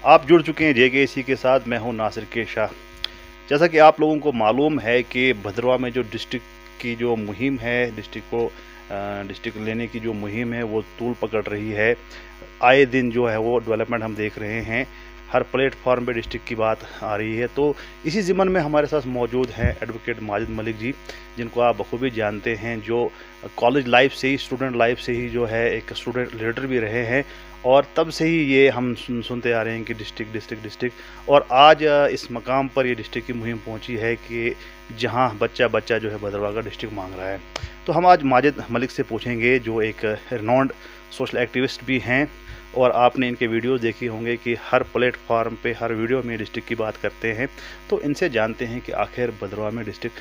आप जुड़ चुके हैं JKC के साथ। मैं हूं नासिर के शाह। जैसा कि आप लोगों को मालूम है कि भद्रवाह में जो डिस्ट्रिक्ट की जो मुहिम है, डिस्ट्रिक्ट लेने की जो मुहिम है वो तूल पकड़ रही है। आए दिन जो है वो डेवलपमेंट हम देख रहे हैं, हर प्लेटफॉर्म पे डिस्ट्रिक्ट की बात आ रही है। तो इसी ज़िम्मन में हमारे साथ मौजूद हैं एडवोकेट माजिद मलिक जी, जिनको आप बखूबी जानते हैं, जो कॉलेज लाइफ से ही, स्टूडेंट लाइफ से ही जो है एक स्टूडेंट लीडर भी रहे हैं और तब से ही ये हम सुनते आ रहे हैं कि डिस्ट्रिक्ट। और आज इस मकाम पर ये डिस्ट्रिक्ट की मुहिम पहुंची है कि जहां बच्चा जो है भद्रवाह का डिस्ट्रिक्ट मांग रहा है। तो हम आज माजिद मलिक से पूछेंगे, जो एक रिनॉन्ड सोशल एक्टिविस्ट भी हैं और आपने इनके वीडियोस देखे होंगे कि हर प्लेटफॉर्म पे, हर वीडियो में डिस्ट्रिक्ट की बात करते हैं। तो इनसे जानते हैं कि आखिर भद्रवाह में डिस्ट्रिक्ट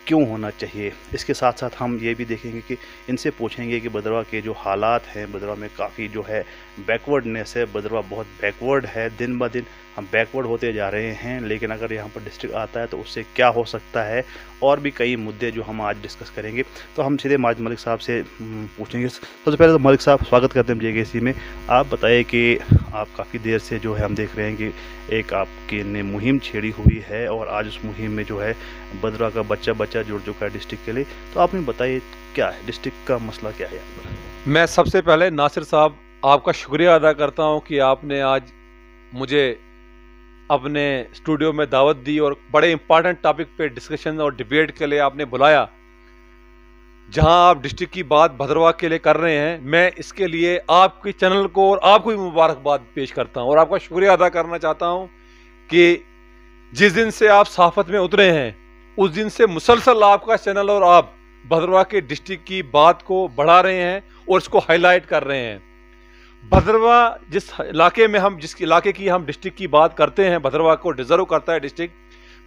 क्यों होना चाहिए। इसके साथ साथ हम ये भी देखेंगे कि इनसे पूछेंगे कि भद्रवाह के जो हालात हैं, भद्रवाह में काफ़ी जो है बैकवर्डनेस है, भद्रवाह बहुत बैकवर्ड है, दिन ब दिन हम बैकवर्ड होते जा रहे हैं। लेकिन अगर यहाँ पर डिस्ट्रिक्ट आता है तो उससे क्या हो सकता है, और भी कई मुद्दे जो हम आज डिस्कस करेंगे। तो हम सीधे माजिद मलिक साहब से पूछेंगे। सबसे पहले तो मलिक साहब, स्वागत करते हैं JKC में। आप बताइए कि आप काफ़ी देर से जो है हम देख रहे हैं कि एक आपकी ने मुहिम छेड़ी हुई है और आज उस मुहिम में जो है भद्रवाह का बच्चा जुड़ चुका है डिस्ट्रिक्ट के लिए। तो आप हमें बताइए क्या है डिस्ट्रिक्ट का मसला, क्या है यहाँ पर। मैं सबसे पहले नासिर साहब आपका शुक्रिया अदा करता हूँ कि आपने आज मुझे अपने स्टूडियो में दावत दी और बड़े इंपॉर्टेंट टॉपिक पे डिस्कशन और डिबेट के लिए आपने बुलाया। जहां आप डिस्ट्रिक्ट की बात भद्रवाह के लिए कर रहे हैं, मैं इसके लिए आपके चैनल को और आपको भी मुबारकबाद पेश करता हूं और आपका शुक्रिया अदा करना चाहता हूं कि जिस दिन से आप सहाफत में उतरे हैं उस दिन से मुसलसल आपका चैनल और आप भद्रवाह के डिस्ट्रिक्ट की बात को बढ़ा रहे हैं और इसको हाईलाइट कर रहे हैं। भद्रवाह जिस इलाके की हम डिस्ट्रिक्ट की बात करते हैं, भद्रवाह को डिजर्व करता है डिस्ट्रिक्ट।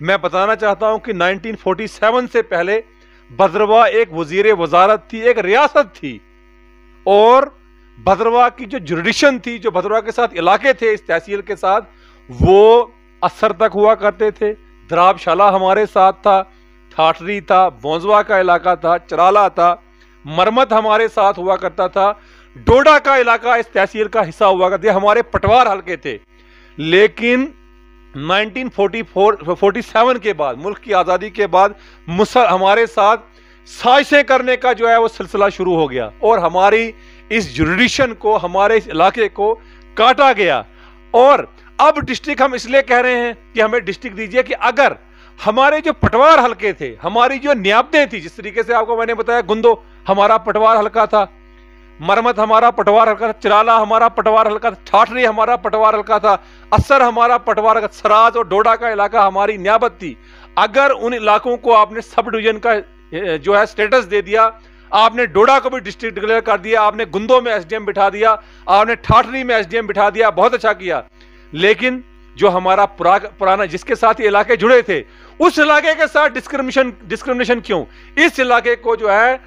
मैं बताना चाहता हूं कि 1947 से पहले भद्रवाह एक वजीर वजारत थी, एक रियासत थी, और भद्रवाह की जो जुरिडिक्शन थी, जो भद्रवाह के साथ इलाके थे इस तहसील के साथ, वो असर तक हुआ करते थे। द्राबशाला हमारे साथ था, ठाठरी था, बोंजवा का इलाका था, चराला था, मरमत हमारे साथ हुआ करता था, डोडा का इलाका इस तहसील का हिस्सा हुआ करते, हमारे पटवार हल्के थे। लेकिन 1947 के बाद, मुल्क की आज़ादी के बाद, हमारे साथ साजिशें करने का जो है वो सिलसिला शुरू हो गया और हमारी इस जुरिडिक्शन को, हमारे इस इलाके को काटा गया। और अब डिस्ट्रिक्ट हम इसलिए कह रहे हैं कि हमें डिस्ट्रिक्ट दीजिए कि अगर हमारे जो पटवार हल्के थे, हमारी जो नियाबतें थी, जिस तरीके से आपको मैंने बताया, गुंदो हमारा पटवार हल्का था, मरमत हमारा पटवार हल्का था, चिराला हमारा पटवार हल्का था, ठाठरी हमारा पटवार हल्का था, असर हमारा पटवार हल्का, सराज और डोडा का इलाका हमारी नियाबत थी। अगर उन इलाकों को आपने सब डिवीजन का जो है स्टेटस दे दिया, आपने डोडा को भी डिस्ट्रिक्ट डिक्लेयर कर दिया, आपने गुंदो में SDM बिठा दिया, आपने ठाठरी में SDM बिठा दिया, बहुत अच्छा किया। लेकिन जो हमारा पुराना जिसके साथ ये इलाके जुड़े थे, उस इलाके के साथ डिस्क्रिमिनेशन क्यों? इस इलाके को जो है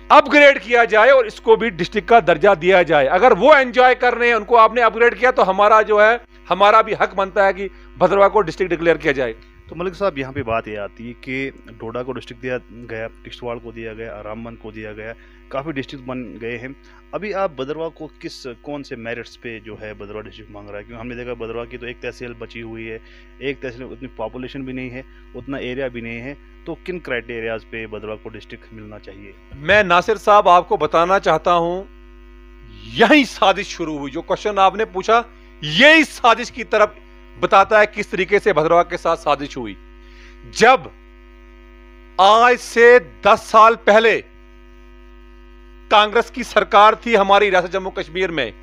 अपग्रेड किया जाए और इसको भी डिस्ट्रिक्ट का दर्जा दिया जाए। अगर वो एंजॉय कर रहे हैं, उनको आपने अपग्रेड किया, तो हमारा जो है, हमारा भी हक बनता है कि भद्रवाह को डिस्ट्रिक्ट डिक्लेयर किया जाए। तो मलिक साहब, यहाँ पे बात ये आती है कि डोडा को डिस्ट्रिक्ट दिया गया, किश्तवाड़ को दिया गया, रामबन को दिया गया, काफ़ी डिस्ट्रिक्ट बन गए हैं। अभी आप भद्रवाह को कौन से मेरिट्स पे जो है भद्रवाह डिस्ट्रिक्ट मांग रहा है? क्योंकि हमने देखा भद्रवाह की तो एक तहसील बची हुई है, एक तहसील में उतनी पॉपुलेशन भी नहीं है, उतना एरिया भी नहीं है। तो किन क्राइटेरियाज पे भद्रवाह को डिस्ट्रिक्ट मिलना चाहिए? मैं नासिर साहब आपको बताना चाहता हूं, यही साजिश शुरू हुई। जो क्वेश्चन आपने पूछा, यही साजिश की तरफ बताता है किस तरीके से भद्रवाह के साथ साजिश हुई। जब आज से 10 साल पहले कांग्रेस की सरकार थी हमारी रियासत जम्मू कश्मीर में,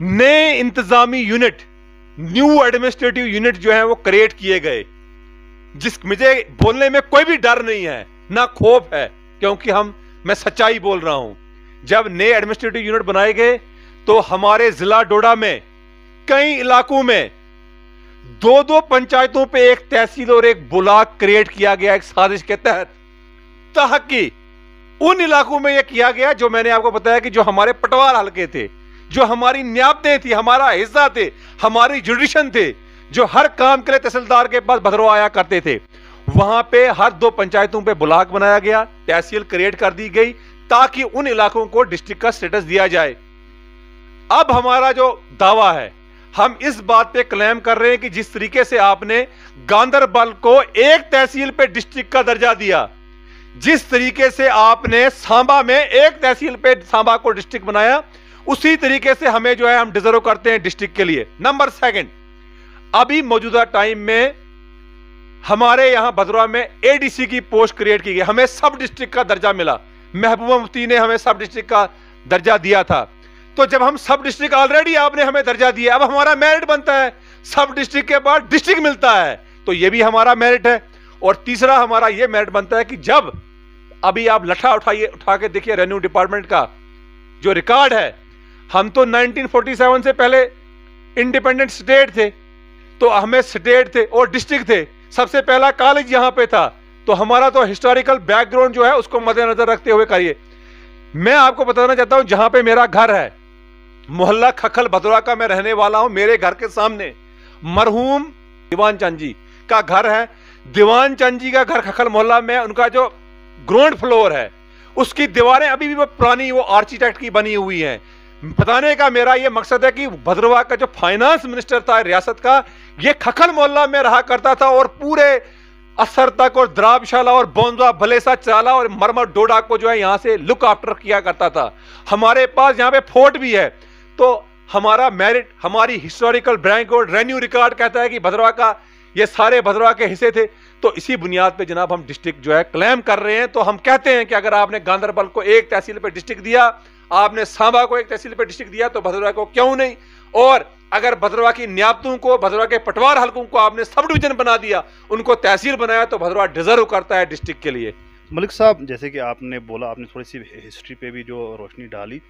नए इंतजामी यूनिट, न्यू एडमिनिस्ट्रेटिव यूनिट जो है वो क्रिएट किए गए, मुझे बोलने में कोई भी डर नहीं है, ना खौफ है, क्योंकि मैं सच्चाई बोल रहा हूं। जब नए एडमिनिस्ट्रेटिव यूनिट बनाए गए तो हमारे जिला डोडा में कई इलाकों में 2-2 पंचायतों पे एक तहसील और एक ब्लॉक क्रिएट किया गया एक साजिश के तहत, ताकि उन इलाकों में यह किया गया जो मैंने आपको बताया कि जो हमारे पटवार हल्के थे, जो हमारी नियाबतें थी, हमारा हिस्सा थे, हमारी जुडिशन थे, जो हर काम के लिए तहसीलदार के पास भद्रवाह आया करते थे, वहां पे हर 2 पंचायतों पे ब्लॉक बनाया गया, तहसील क्रिएट कर दी गई, ताकि उन इलाकों को डिस्ट्रिक्ट का स्टेटस दिया जाए। अब हमारा जो दावा है, हम इस बात पे क्लेम कर रहे हैं कि जिस तरीके से आपने गांदरबल को एक तहसील पे डिस्ट्रिक्ट का दर्जा दिया, जिस तरीके से आपने सांबा में एक तहसील पे सांबा को डिस्ट्रिक्ट बनाया, उसी तरीके से हमें जो है हम डिजर्व करते हैं डिस्ट्रिक्ट के लिए। नंबर सेकंड, अभी मौजूदा टाइम में हमारे यहां भदरवा में एडीसी की पोस्ट क्रिएट की गई, हमें सब डिस्ट्रिक्ट का दर्जा मिला। महबूबा मुफ्ती ने हमें सब डिस्ट्रिक्ट का दर्जा दिया था। तो जब हम सब डिस्ट्रिक्ट, ऑलरेडी आपने हमें दर्जा दिया, अब हमारा मेरिट बनता है सब डिस्ट्रिक्ट के बाद डिस्ट्रिक्ट मिलता है, तो यह भी हमारा मेरिट है। और तीसरा हमारा यह मेरिट बनता है कि जब अभी आप लठा उठा के देखिए रेवेन्यू डिपार्टमेंट का जो रिकॉर्ड है, हम तो 1947 से पहले इंडिपेंडेंट स्टेट थे, तो हमें स्टेट थे और डिस्ट्रिक्ट थे, सबसे पहला कॉलेज यहां पे था, तो हमारा तो हिस्टोरिकल बैकग्राउंड जो है उसको मद्देनजर रखते हुए करिए। मैं आपको बताना चाहता हूं, जहां पे मेरा घर है, मोहल्ला खखल भदरवा का मैं रहने वाला हूं, मेरे घर के सामने मरहूम दीवान चंद जी का घर है। दीवान चंद जी का घर खखल मोहल्ला में, उनका जो ग्राउंड फ्लोर है उसकी दीवारें अभी भी वो पुरानी, वो आर्किटेक्ट की बनी हुई हैं। बताने का मेरा ये मकसद है कि भदरवा का जो फाइनेंस मिनिस्टर था रियासत का, ये खखल मोहल्ला में रहा करता था और पूरे असर तक और द्राबशाला और बोंजा भलेसा चाला और मरमर डोडा को जो है यहां से लुक आफ्टर किया करता था। हमारे पास यहाँ पे फोर्ट भी है, तो हमारा मेरिट, हमारी हिस्टोरिकल बैकग्राउंड, रेवेन्यू रिकॉर्ड कहता है कि भदरवा का ये सारे भदरवा के हिस्से थे। तो इसी बुनियाद पे जनाब हम डिस्ट्रिक्ट जो है क्लेम कर रहे हैं। तो हम कहते हैं कि अगर आपने गांदरबल को एक तहसील पे डिस्ट्रिक्ट दिया, आपने सांबा को एक तहसील पे डिस्ट्रिक्ट दिया, तो भदरवा को क्यों नहीं? और अगर भदरवा की नियाबतों को, भदरवा के पटवार हलकों को आपने सब डिवीजन बना दिया, उनको तहसील बनाया, तो भदरवा डिजर्व करता है डिस्ट्रिक्ट के लिए। मलिक साहब, जैसे कि आपने बोला, आपने थोड़ी सी हिस्ट्री पे भी जो रोशनी डाली,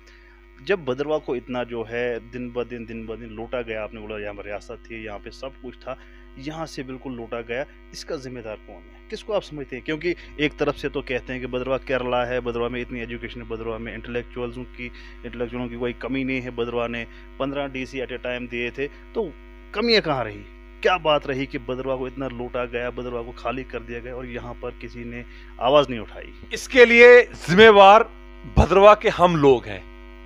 जब भदरवा को इतना जो है दिन ब दिन लूटा गया, आपने बोला यहाँ पर रियासत थी, यहाँ पे सब कुछ था, यहाँ से बिल्कुल लूटा गया, इसका जिम्मेदार कौन है? किसको आप समझते हैं? क्योंकि एक तरफ से तो कहते हैं कि भदरवा केरला है, भदरवा में इतनी एजुकेशन है, भदरवा में इंटेलेक्चुअलों की कोई कमी नहीं है, भदरवा ने 15 डीसी एट ए टाइम दिए थे, तो कमियाँ कहाँ रही? क्या बात रही कि भदरवा को इतना लूटा गया, भदरवा को खाली कर दिया गया और यहाँ पर किसी ने आवाज़ नहीं उठाई? इसके लिए जिम्मेवार भदरवा के हम लोग हैं,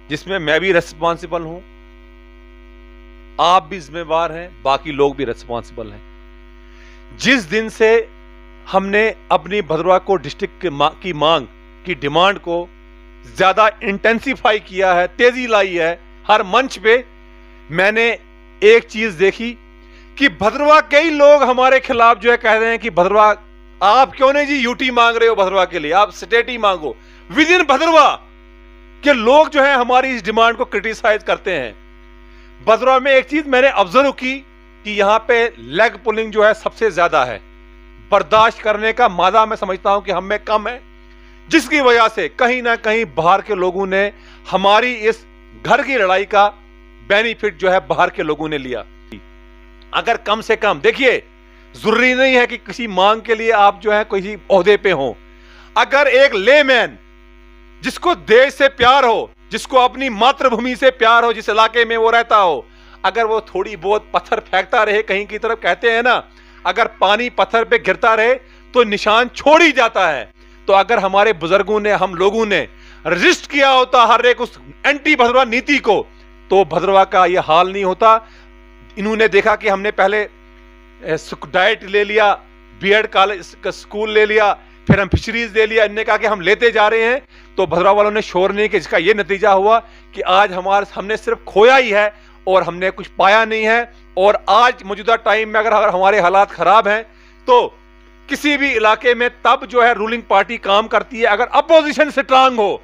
जिसमें मैं भी रेस्पॉन्सिबल हूं, आप भी जिम्मेवार हैं, बाकी लोग भी रेस्पॉन्सिबल हैं। जिस दिन से हमने अपनी भदरवा को डिस्ट्रिक्ट की मांग की डिमांड को ज्यादा इंटेंसिफाई किया है, तेजी लाई है हर मंच पे, मैंने एक चीज देखी कि भदरवा कई लोग हमारे खिलाफ जो है कह रहे हैं कि भदरवा आप क्यों नहीं जी यूटी मांग रहे हो भदरवा के लिए, आप स्टेट ही मांगो। विद इन भदरवा के लोग जो है हमारी इस डिमांड को क्रिटिसाइज करते हैं। भदरवा में एक चीज मैंने ऑब्जर्व की कि यहाँ पे लेग पुलिंग जो है सबसे ज्यादा है, बर्दाश्त करने का मादा मैं समझता हूं कि हम में कम है, जिसकी वजह से कहीं ना कहीं बाहर के लोगों ने हमारी इस घर की लड़ाई का बेनिफिट जो है बाहर के लोगों ने लिया। अगर कम से कम, देखिए जरूरी नहीं है कि किसी मांग के लिए आप जो है किसी ओहदे पे हो, अगर एक लेमैन जिसको देश से प्यार हो, जिसको अपनी मातृभूमि से प्यार हो, जिस इलाके में वो रहता हो, अगर वो थोड़ी बहुत पत्थर फेंकता रहे कहीं की तरफ, कहते हैं ना अगर पानी पत्थर पे गिरता रहे तो निशान छोड़ ही जाता है। तो अगर हमारे बुजुर्गों ने, हम लोगों ने रजिस्ट किया होता हर एक उस एंटी भदरवा नीति को, तो भदरवा का ये हाल नहीं होता। इन्होंने देखा कि हमने पहले डाइट ले लिया, बीएड कॉलेज स्कूल ले लिया, फिर हम फिशरीज ले लिया, इनने कहा कि हम लेते जा रहे हैं, तो भदरवा वालों ने शोर नहीं किया, जिसका ये नतीजा हुआ कि आज हमने सिर्फ खोया ही है और हमने कुछ पाया नहीं है। और आज मौजूदा टाइम में अगर हमारे हालात खराब हैं तो किसी भी इलाके में तब जो है रूलिंग पार्टी काम करती है अगर अपोजिशन स्ट्रांग हो।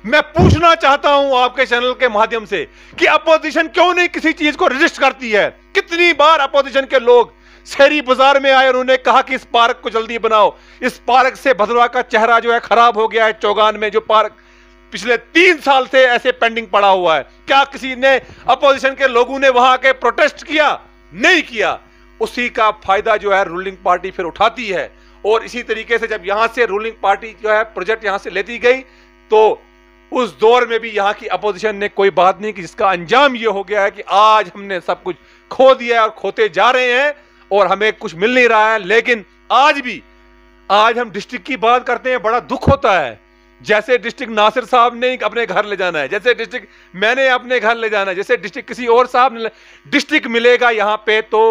मैं पूछना चाहता हूं आपके चैनल के माध्यम से कि अपोजिशन क्यों नहीं किसी चीज को रजिस्ट करती है? कितनी बार अपोजिशन के लोग शहरी बाजार में आए, उन्होंने कहा कि इस पार्क को जल्दी बनाओ, इस पार्क से भदरवा का चेहरा जो है खराब हो गया है। चौगान में जो पार्क पिछले 3 साल से ऐसे पेंडिंग पड़ा हुआ है, क्या किसी ने अपोजिशन के लोगों ने वहां के प्रोटेस्ट किया? नहीं किया। उसी का फायदा जो है रूलिंग पार्टी फिर उठाती है। और इसी तरीके से जब यहां से रूलिंग पार्टी जो है प्रोजेक्ट यहां से लेती गई, तो उस दौर में भी यहाँ की अपोजिशन ने कोई बात नहीं की, जिसका अंजाम ये हो गया है कि आज हमने सब कुछ खो दिया है और खोते जा रहे हैं और हमें कुछ मिल नहीं रहा है। लेकिन आज हम डिस्ट्रिक्ट की बात करते हैं, बड़ा दुख होता है जैसे डिस्ट्रिक्ट नासिर साहब ने अपने घर ले जाना है, जैसे डिस्ट्रिक्ट मैंने अपने घर ले जाना है, जैसे डिस्ट्रिक्ट किसी और साहब ने, डिस्ट्रिक्ट मिलेगा यहाँ पे तो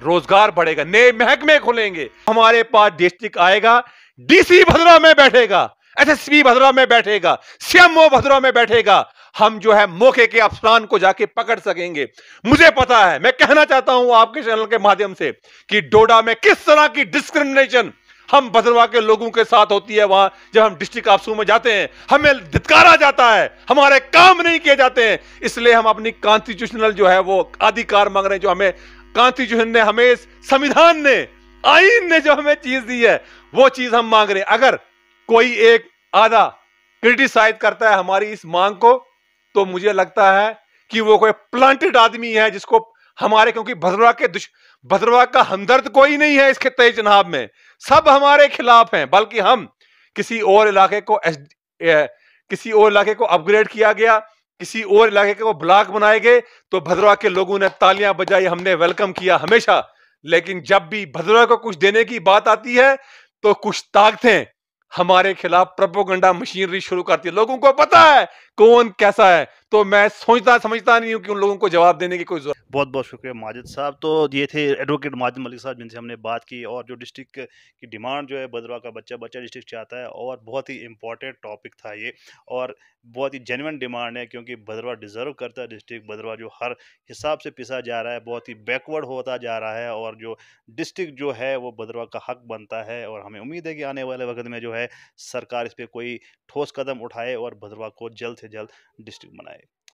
रोजगार बढ़ेगा, नए महकमे खुलेंगे। हमारे पास डिस्ट्रिक्ट आएगा, डीसी भद्रवा में बैठेगा, एसएसपी भद्रवा में बैठेगा, सीएमओ भद्रवा में बैठेगा। हम जो है मौके के अफसरान को जाके पकड़ सकेंगे। मुझे पता है, मैं कहना चाहता हूं आपके चैनल के माध्यम से कि डोडा में किस तरह की डिस्क्रिमिनेशन हम भद्रवा के लोगों के साथ होती है। वहां जब हम डिस्ट्रिक्ट ऑफिसों में जाते हैं हमें धिक्कारा जाता है, हमारे काम नहीं किए जाते हैं। इसलिए हम अपनी कॉन्स्टिट्यूशनल जो है वो अधिकार मांग रहे हैं, जो हमें कॉन्स्टिट्यूशन ने, हमें संविधान ने, आईन ने जो हमें चीज दी है वो चीज हम मांग रहे हैं। अगर कोई एक आधा क्रिटिसाइज करता है हमारी इस मांग को, तो मुझे लगता है कि वो कोई प्लांटेड आदमी है जिसको हमारे, क्योंकि भद्रवा का हमदर्द कोई नहीं है इस खित्ते जनाब में, सब हमारे खिलाफ हैं। बल्कि हम किसी और इलाके को किसी और इलाके को अपग्रेड किया गया, किसी और इलाके को ब्लॉक बनाए गए तो भद्रवा के लोगों ने तालियां बजाई, हमने वेलकम किया हमेशा। लेकिन जब भी भद्रवा को कुछ देने की बात आती है तो कुछ ताकतें हमारे खिलाफ प्रोपेगेंडा मशीनरी शुरू करती है। लोगों को पता है कौन कैसा है, तो मैं सोचता समझता नहीं हूं कि उन लोगों को जवाब देने की कोई जरूरत। बहुत बहुत शुक्रिया माजिद साहब। तो ये थे एडवोकेट माजिद मलिक साहब जिनसे हमने बात की, और जो डिस्ट्रिक्ट की डिमांड जो है भद्रवा का बच्चा डिस्ट्रिक्ट चाहता है, और बहुत ही इंपॉर्टेंट टॉपिक था ये, और बहुत ही जेन्युइन डिमांड है, क्योंकि भद्रवा डिज़र्व करता है। डिस्ट्रिक्ट भद्रवा जो हर हिसाब से पिसा जा रहा है, बहुत ही बैकवर्ड होता जा रहा है, और जो डिस्ट्रिक्ट जो है वो भद्रवा का हक बनता है। और हमें उम्मीद है कि आने वाले वक्त में जो है सरकार इस पर कोई ठोस कदम उठाए और भद्रवा को जल्द से जल्द डिस्ट्रिक्ट बनाए।